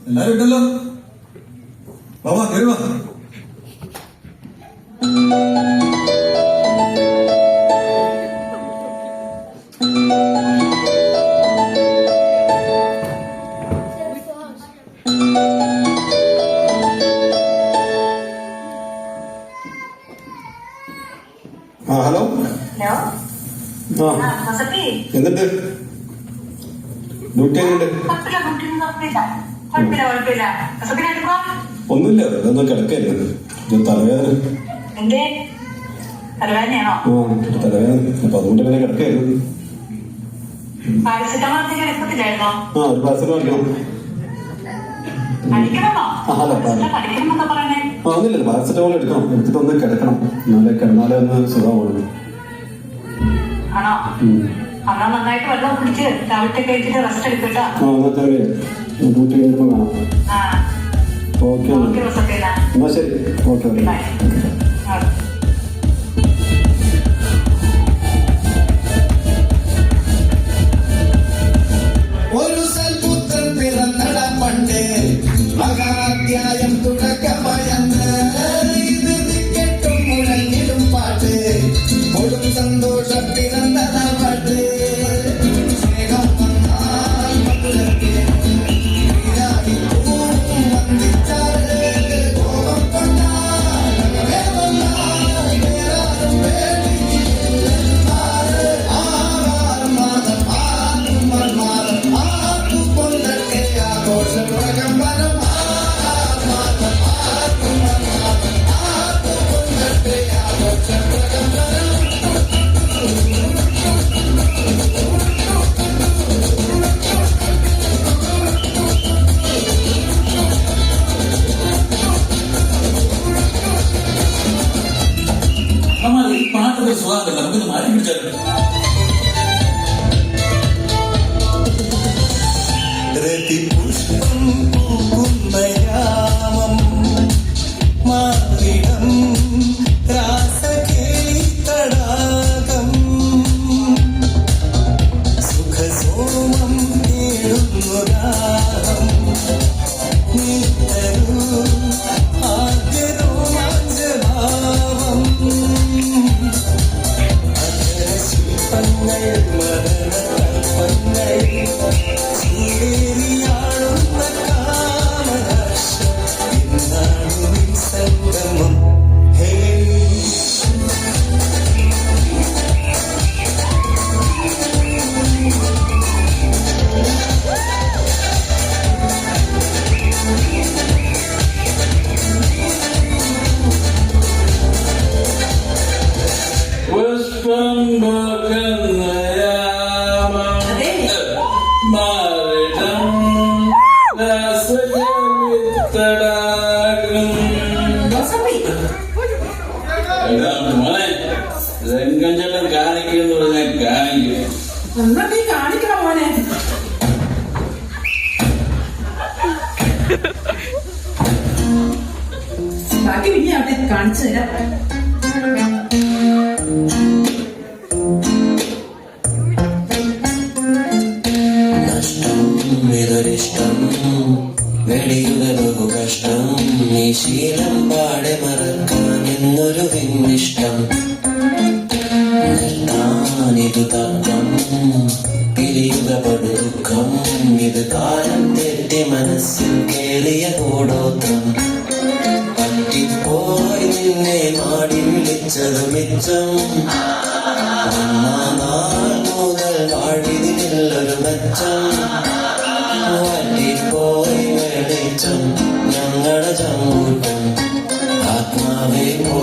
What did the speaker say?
എല്ലാരും ഉണ്ടല്ലോ. ബാബാ കയറുവാ. ഹലോ. എന്നിട്ട് ഡ്യൂട്ടി ഒന്നുമില്ല, ഇതൊന്നും കിടക്കായിരുന്നു. തലവേദന. തലവേദന അപ്പൊ അതുകൊണ്ട് ഇങ്ങനെ കിടക്കായിരുന്നു. ഒരു പാരസെറ്റമോൾ അടിക്കണം. ഒന്നുമില്ല, പാരസെറ്റമോൾ എടുക്കണം. എടുത്തിട്ട് ഒന്ന് കിടക്കണം. എന്നാലേ കിടന്നാലേ ഒന്ന് സുഖമാവുള്ളൂ. ഡ്യൂട്ടി കഴിയുമ്പോ കാണാം. ഓക്കെ എന്നാ ശരി. Okay okay. ഒരു സൽപുത്രൻ പിറന്നട പണ്ട് മഹാധ്യായം തുടക്കമയന്ന് ഇത് കെട്ടും മുഴങ്ങിടും പാട്ട് കൊടും സന്തോഷം പിറന്നട പാട്ട് സ്നേഹം വന്നാൽ മധുരത്തെ വന്ദിച്ചാറ് കോപം കൊണ്ടാൽ ഈ പാട്ടൊക്കെ സുഖാകല്ല, നമുക്കിത് മാറ്റി പിടിച്ചാലും. പുഷ്പം പൂക്കുന്നയാമം മാറിടം രാസകേളിത്തടാകം സുഖസോമം കേഴുന്നൊരാഹം നീത്തരൂ ആദ്യരോമാഞ്ചഭാവം ശില്പങ്ങൾ മരണകൽപ്പങ്ങൾ ചൂടേറിയാടുന്ന കാമരാശം എന്നാണ് നിൻ സംഗമം. ഹേ പുഷ്പം പൂക്കുന്നയാമം മാറിടം രാസകേളിത്തടാകം. മോനെ, രംഗഞ്ചേട്ടൻ കാണിക്കുന്നു പറഞ്ഞാൽ കാണിക്കും. കാണിക്കണം മോനെ. ബാക്കി പിന്നെ അവിടെ കാണിച്ചു തരാം. നഷ്ടം ഇതൊരിഷ്ടം വെടിയുക ബഹുകഷ്ടം ഈ ശീലം പാടെ മറക്കാൻ എന്നൊരു വിന്നിഷ്ടം നിർത്താനിതു തർക്കം പിരിയുക പടുദുഃഖം ഇത് കാലം തെറ്റി മനസ്സിൽ കേറിയ കൂടോത്രം പറ്റിപ്പോയി നിന്നെ മാടി വിളിച്ചത് മിച്ചം ഒന്നാം നാൾ മുതൽ വാഴിതിലൊരു മെച്ചം വറ്റിപ്പോയി വെളിച്ചം ഞങ്ങളുടെ ചങ്കൂറ്റം ആത്മാവേ പോ